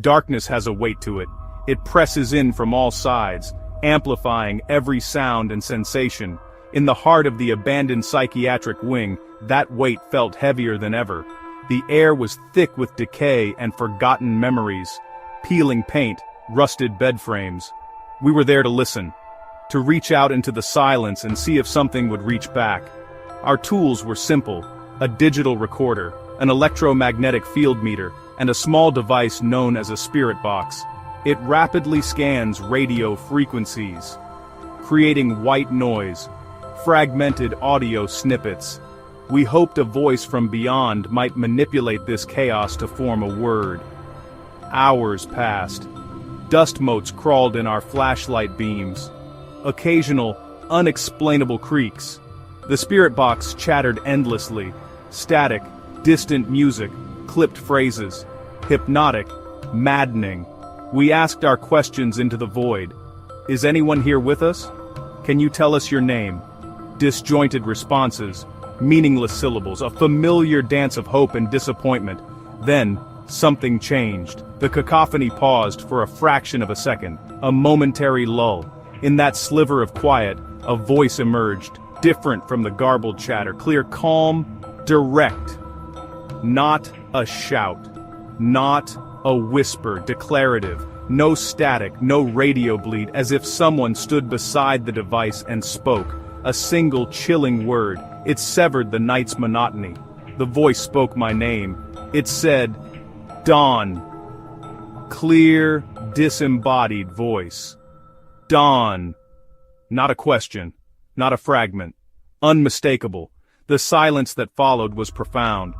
darkness has a weight to it. It presses in from all sides, amplifying every sound and sensation. In the heart of the abandoned psychiatric wing, that weight felt heavier than ever. The air was thick with decay and forgotten memories, peeling paint, rusted bed frames. We were there to listen, to reach out into the silence and see if something would reach back. Our tools were simple: a digital recorder, an electromagnetic field meter, and a small device known as a spirit box. It rapidly scans radio frequencies, creating white noise, fragmented audio snippets. We hoped a voice from beyond might manipulate this chaos to form a word. Hours passed. Dust motes crawled in our flashlight beams. Occasional, unexplainable creaks. The spirit box chattered endlessly. Static, distant music, clipped phrases. Hypnotic, maddening. We asked our questions into the void. Is anyone here with us? Can you tell us your name? Disjointed responses, meaningless syllables, a familiar dance of hope and disappointment. Then, something changed. The cacophony paused for a fraction of a second, a momentary lull. In that sliver of quiet, a voice emerged, different from the garbled chatter, clear, calm, direct. Not a shout. Not a whisper, declarative. No static, no radio bleed, as if someone stood beside the device and spoke. A single chilling word. It severed the night's monotony. The voice spoke my name. It said, Dawn. Clear, disembodied voice. Dawn. Not a question. Not a fragment. Unmistakable. The silence that followed was profound.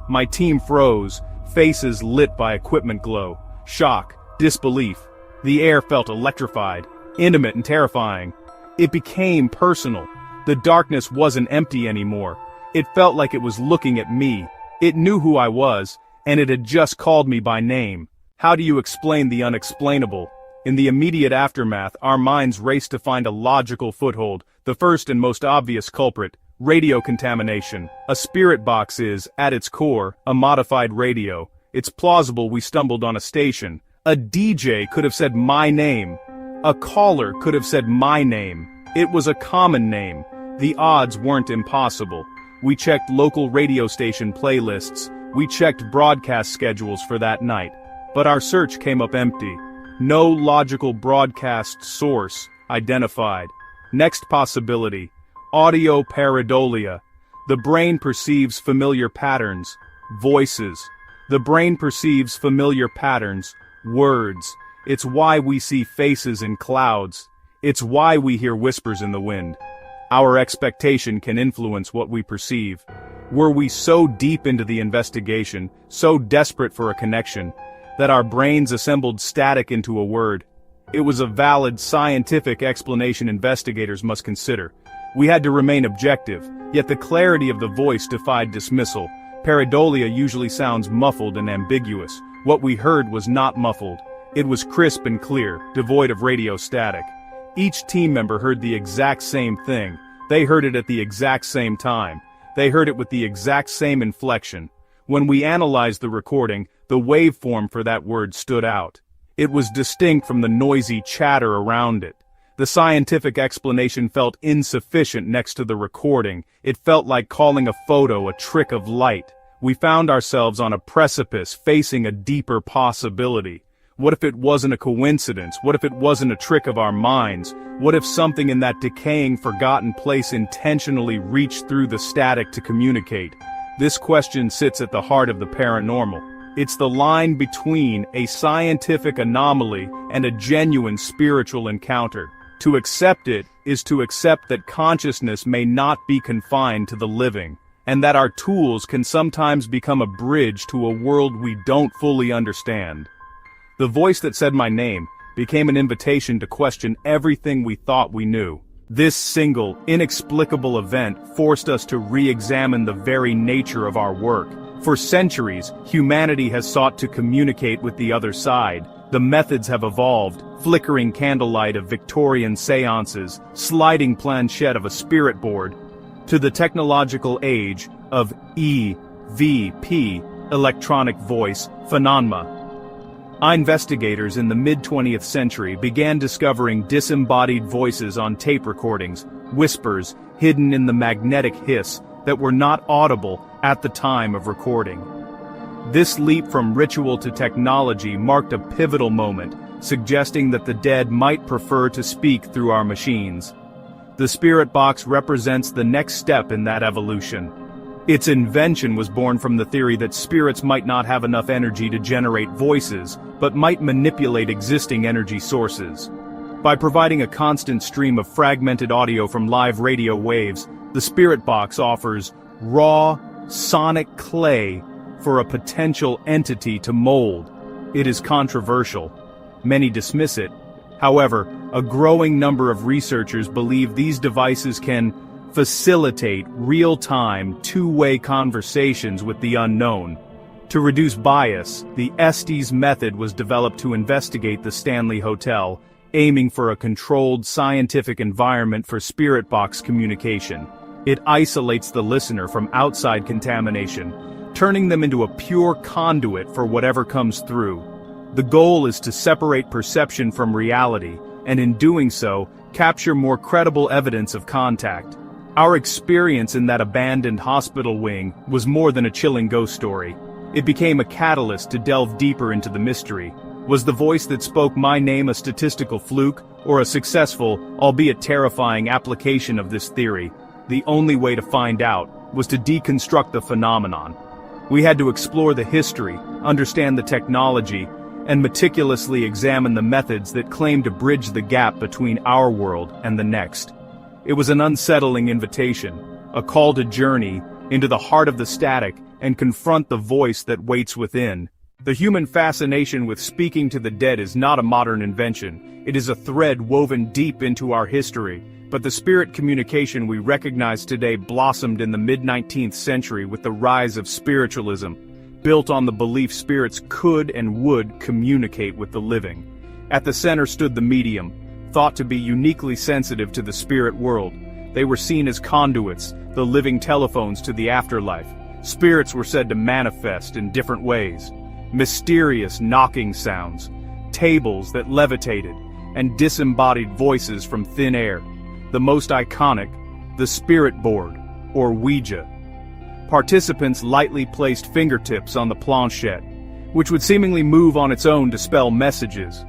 My team froze, faces lit by equipment glow. Shock, disbelief. The air felt electrified, intimate and terrifying. It became personal. The darkness wasn't empty anymore. It felt like it was looking at me. It knew who I was, and it had just called me by name. How do you explain the unexplainable? In the immediate aftermath, our minds raced to find a logical foothold. The first and most obvious culprit: radio contamination. A spirit box is, at its core, a modified radio. It's plausible we stumbled on a station. A DJ could have said my name. A caller could have said my name. It was a common name. The odds weren't impossible. We checked local radio station playlists. We checked broadcast schedules for that night. But our search came up empty. No logical broadcast source identified. Next possibility: audio pareidolia. The brain perceives familiar patterns. Voices. The brain perceives familiar patterns. Words. It's why we see faces in clouds. It's why we hear whispers in the wind. Our expectation can influence what we perceive. Were we so deep into the investigation, so desperate for a connection, that our brains assembled static into a word? It was a valid scientific explanation investigators must consider. We had to remain objective, yet the clarity of the voice defied dismissal. Pareidolia usually sounds muffled and ambiguous. What we heard was not muffled. It was crisp and clear, devoid of radio static. Each team member heard the exact same thing. They heard it at the exact same time. They heard it with the exact same inflection. When we analyzed the recording, the waveform for that word stood out. It was distinct from the noisy chatter around it. The scientific explanation felt insufficient next to the recording. It felt like calling a photo a trick of light. We found ourselves on a precipice facing a deeper possibility. What if it wasn't a coincidence? What if it wasn't a trick of our minds? What if something in that decaying, forgotten place intentionally reached through the static to communicate? This question sits at the heart of the paranormal. It's the line between a scientific anomaly and a genuine spiritual encounter. To accept it is to accept that consciousness may not be confined to the living, and that our tools can sometimes become a bridge to a world we don't fully understand. The voice that said my name became an invitation to question everything we thought we knew. This single, inexplicable event forced us to re-examine the very nature of our work. For centuries, humanity has sought to communicate with the other side. The methods have evolved: flickering candlelight of Victorian seances, sliding planchette of a spirit board, to the technological age of EVP, electronic voice phenomena. Investigators in the mid-20th century began discovering disembodied voices on tape recordings, whispers hidden in the magnetic hiss that were not audible at the time of recording. This leap from ritual to technology marked a pivotal moment, suggesting that the dead might prefer to speak through our machines. The spirit box represents the next step in that evolution. Its invention was born from the theory that spirits might not have enough energy to generate voices, but might manipulate existing energy sources. By providing a constant stream of fragmented audio from live radio waves, the spirit box offers raw, sonic clay for a potential entity to mold. It is controversial. Many dismiss it. However, a growing number of researchers believe these devices can facilitate real-time, two-way conversations with the unknown. To reduce bias, the Estes Method was developed to investigate the Stanley Hotel, aiming for a controlled scientific environment for spirit box communication. It isolates the listener from outside contamination, turning them into a pure conduit for whatever comes through. The goal is to separate perception from reality, and in doing so, capture more credible evidence of contact. Our experience in that abandoned hospital wing was more than a chilling ghost story. It became a catalyst to delve deeper into the mystery. Was the voice that spoke my name a statistical fluke, or a successful, albeit terrifying, application of this theory? The only way to find out was to deconstruct the phenomenon. We had to explore the history, understand the technology, and meticulously examine the methods that claim to bridge the gap between our world and the next. It was an unsettling invitation, a call to journey into the heart of the static and confront the voice that waits within. The human fascination with speaking to the dead is not a modern invention. It is a thread woven deep into our history. But the spirit communication we recognize today blossomed in the mid-19th century with the rise of spiritualism, built on the belief spirits could and would communicate with the living. At the center stood the medium, thought to be uniquely sensitive to the spirit world. They were seen as conduits, the living telephones to the afterlife. Spirits were said to manifest in different ways. Mysterious knocking sounds, tables that levitated, and disembodied voices from thin air. The most iconic, the spirit board, or Ouija. Participants lightly placed fingertips on the planchette, which would seemingly move on its own to spell messages.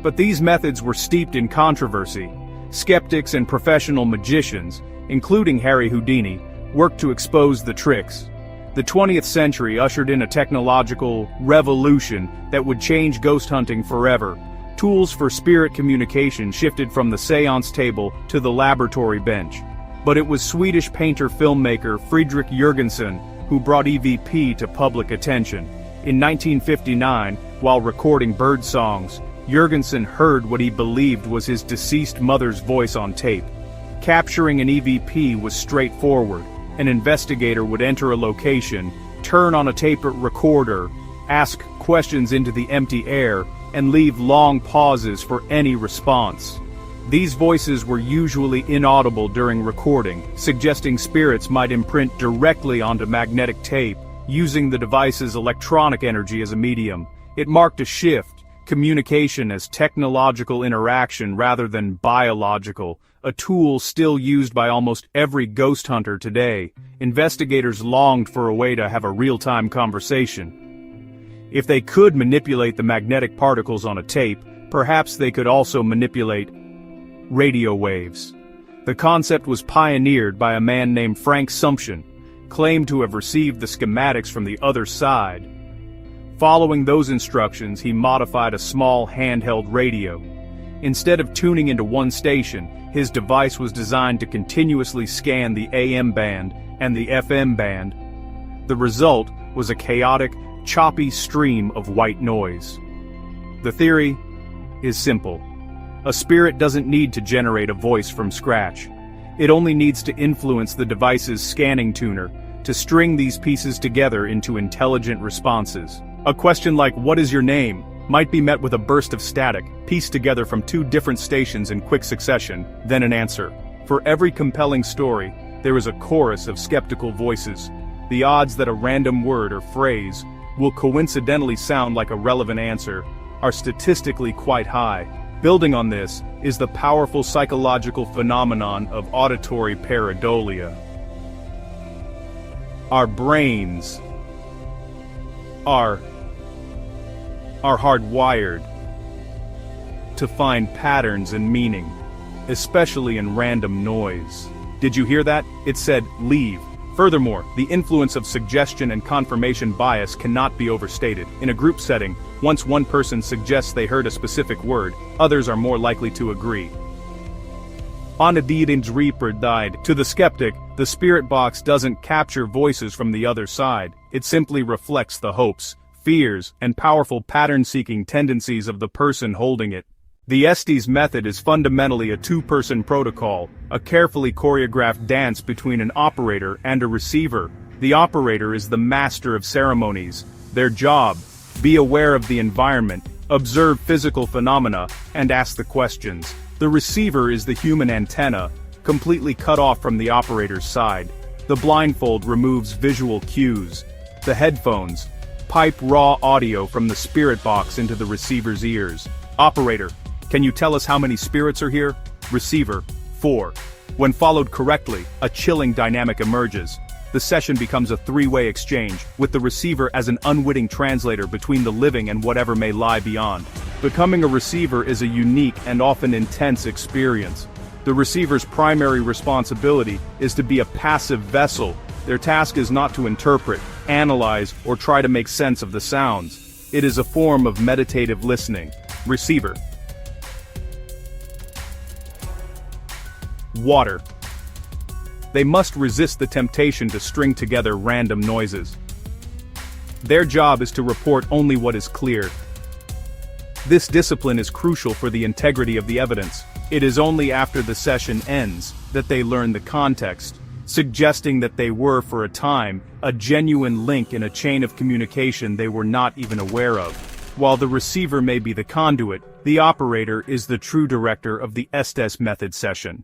But these methods were steeped in controversy. Skeptics and professional magicians, including Harry Houdini, worked to expose the tricks. The 20th century ushered in a technological revolution that would change ghost hunting forever. Tools for spirit communication shifted from the seance table to the laboratory bench. But it was Swedish painter-filmmaker Fredrik Jürgensen who brought EVP to public attention. In 1959, while recording bird songs, Jürgensen heard what he believed was his deceased mother's voice on tape. Capturing an EVP was straightforward. An investigator would enter a location, turn on a tape recorder, ask questions into the empty air, and leave long pauses for any response. These voices were usually inaudible during recording, suggesting spirits might imprint directly onto magnetic tape, using the device's electronic energy as a medium. It marked a shift, communication as technological interaction rather than biological, a tool still used by almost every ghost hunter today. Investigators longed for a way to have a real-time conversation. If they could manipulate the magnetic particles on a tape, perhaps they could also manipulate radio waves. The concept was pioneered by a man named Frank Sumption, claimed to have received the schematics from the other side. Following those instructions, he modified a small handheld radio. Instead of tuning into one station, his device was designed to continuously scan the AM band and the FM band. The result was a chaotic, choppy stream of white noise. The theory is simple. A spirit doesn't need to generate a voice from scratch. It only needs to influence the device's scanning tuner to string these pieces together into intelligent responses. A question like, "What is your name?" might be met with a burst of static, pieced together from two different stations in quick succession, then an answer. For every compelling story, there is a chorus of skeptical voices. The odds that a random word or phrase will coincidentally sound like a relevant answer are statistically quite high. Building on this is the powerful psychological phenomenon of auditory pareidolia. Our brains are hardwired to find patterns and meaning, especially in random noise. Did you hear that? It said, leave. Furthermore, the influence of suggestion and confirmation bias cannot be overstated. In a group setting, once one person suggests they heard a specific word, others are more likely to agree. To the skeptic, the spirit box doesn't capture voices from the other side. It simply reflects the hopes, fears, and powerful pattern-seeking tendencies of the person holding it. The Estes Method is fundamentally a two-person protocol, a carefully choreographed dance between an operator and a receiver. The operator is the master of ceremonies. Their job: be aware of the environment, observe physical phenomena, and ask the questions. The receiver is the human antenna, completely cut off from the operator's side. The blindfold removes visual cues. The headphones pipe raw audio from the spirit box into the receiver's ears. Operator: can you tell us how many spirits are here? Receiver: 4. When followed correctly, a chilling dynamic emerges. The session becomes a three-way exchange, with the receiver as an unwitting translator between the living and whatever may lie beyond. Becoming a receiver is a unique and often intense experience. The receiver's primary responsibility is to be a passive vessel. Their task is not to interpret, analyze, or try to make sense of the sounds. It is a form of meditative listening. Receiver: water. They must resist the temptation to string together random noises. Their job is to report only what is clear. This discipline is crucial for the integrity of the evidence. It is only after the session ends that they learn the context, suggesting that they were, for a time, a genuine link in a chain of communication they were not even aware of. While the receiver may be the conduit, the operator is the true director of the Estes Method session.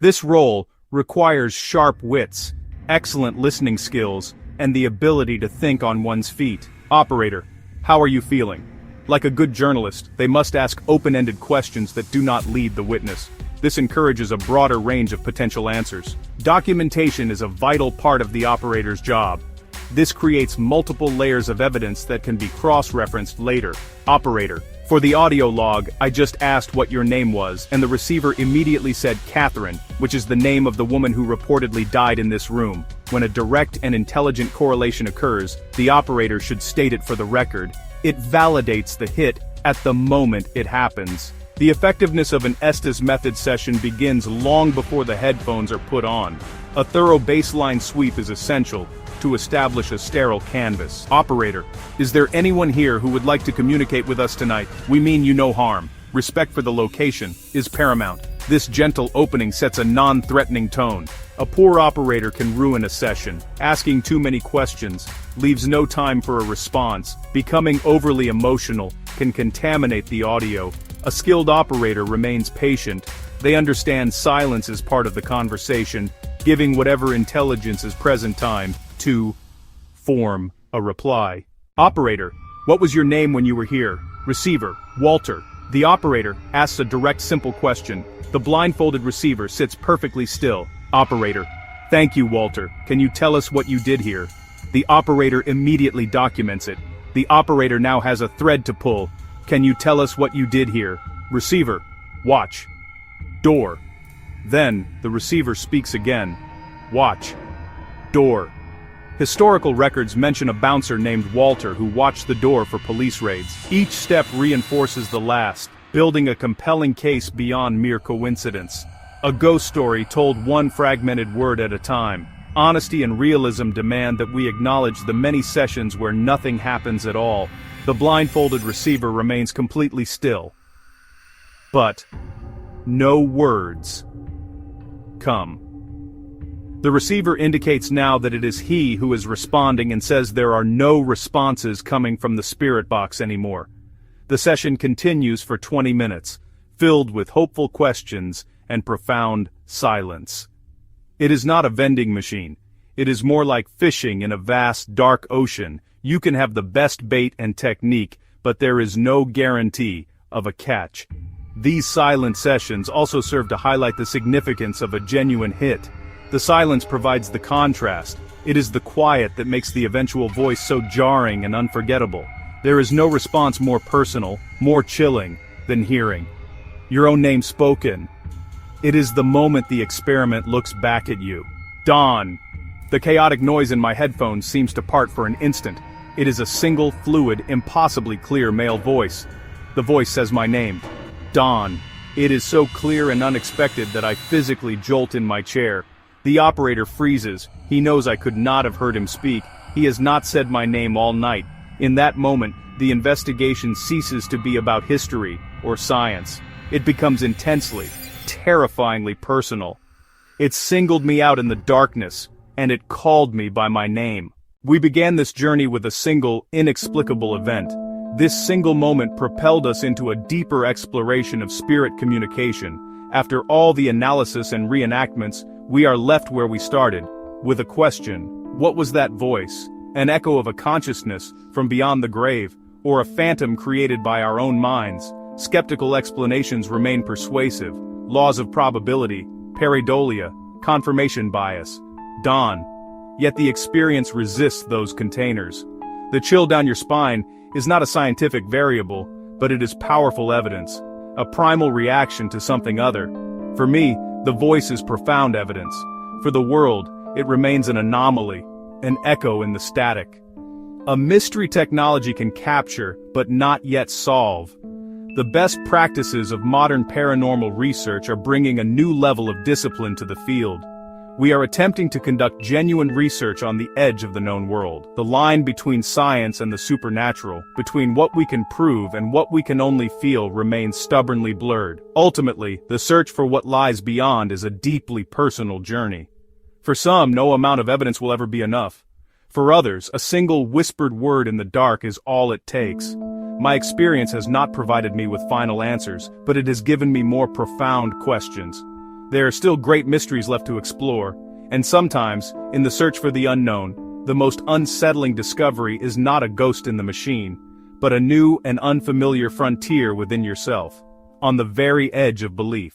This role requires sharp wits, excellent listening skills, and the ability to think on one's feet. Operator: how are you feeling? Like a good journalist, they must ask open-ended questions that do not lead the witness. This encourages a broader range of potential answers. Documentation is a vital part of the operator's job. This creates multiple layers of evidence that can be cross-referenced later. Operator: for the audio log, I just asked what your name was, and the receiver immediately said Catherine, which is the name of the woman who reportedly died in this room. When a direct and intelligent correlation occurs, the operator should state it for the record. It validates the hit at the moment it happens. The effectiveness of an Estes Method session begins long before the headphones are put on. A thorough baseline sweep is essential to establish a sterile canvas. Operator: is there anyone here who would like to communicate with us tonight? We mean you no harm. Respect for the location is paramount. This gentle opening sets a non-threatening tone. A poor operator can ruin a session. Asking too many questions leaves no time for a response. Becoming overly emotional can contaminate the audio. A skilled operator remains patient. They understand silence is part of the conversation, giving whatever intelligence is present time to form a reply. Operator: what was your name when you were here? Receiver: Walter. The operator asks a direct, simple question. The blindfolded receiver sits perfectly still. Operator: thank you, Walter. Can you tell us what you did here? The operator immediately documents it. The operator now has a thread to pull. Can you tell us what you did here? Receiver: watch. Door. Then, the receiver speaks again. Watch. Door. Historical records mention a bouncer named Walter who watched the door for police raids. Each step reinforces the last, building a compelling case beyond mere coincidence. A ghost story told one fragmented word at a time. Honesty and realism demand that we acknowledge the many sessions where nothing happens at all. The blindfolded receiver remains completely still. But no words come. The receiver indicates now that it is he who is responding and says there are no responses coming from the spirit box anymore. The session continues for 20 minutes, filled with hopeful questions and profound silence. It is not a vending machine. It is more like fishing in a vast, dark ocean. You can have the best bait and technique, but there is no guarantee of a catch. These silent sessions also serve to highlight the significance of a genuine hit. The silence provides the contrast. It is the quiet that makes the eventual voice so jarring and unforgettable. There is no response more personal, more chilling, than hearing your own name spoken. It is the moment the experiment looks back at you. Dawn. The chaotic noise in my headphones seems to part for an instant. It is a single, fluid, impossibly clear male voice. The voice says my name. Dawn. It is so clear and unexpected that I physically jolt in my chair. The operator freezes. He knows I could not have heard him speak. He has not said my name all night. In that moment, the investigation ceases to be about history or science. It becomes intensely, terrifyingly personal. It singled me out in the darkness, and it called me by my name. We began this journey with a single, inexplicable event. This single moment propelled us into a deeper exploration of spirit communication. After all the analysis and reenactments, we are left where we started, with a question. What was that voice? An echo of a consciousness from beyond the grave, or a phantom created by our own minds? Skeptical explanations remain persuasive. Laws of probability, pareidolia, confirmation bias, dawn. Yet the experience resists those containers. The chill down your spine is not a scientific variable, but it is powerful evidence, a primal reaction to something other. For me, the voice is profound evidence. For the world, it remains an anomaly, an echo in the static. A mystery technology can capture, but not yet solve. The best practices of modern paranormal research are bringing a new level of discipline to the field. We are attempting to conduct genuine research on the edge of the known world. The line between science and the supernatural, between what we can prove and what we can only feel, remains stubbornly blurred. Ultimately, the search for what lies beyond is a deeply personal journey. For some, no amount of evidence will ever be enough. For others, a single whispered word in the dark is all it takes. My experience has not provided me with final answers, but it has given me more profound questions. There are still great mysteries left to explore, and sometimes, in the search for the unknown, the most unsettling discovery is not a ghost in the machine, but a new and unfamiliar frontier within yourself, on the very edge of belief.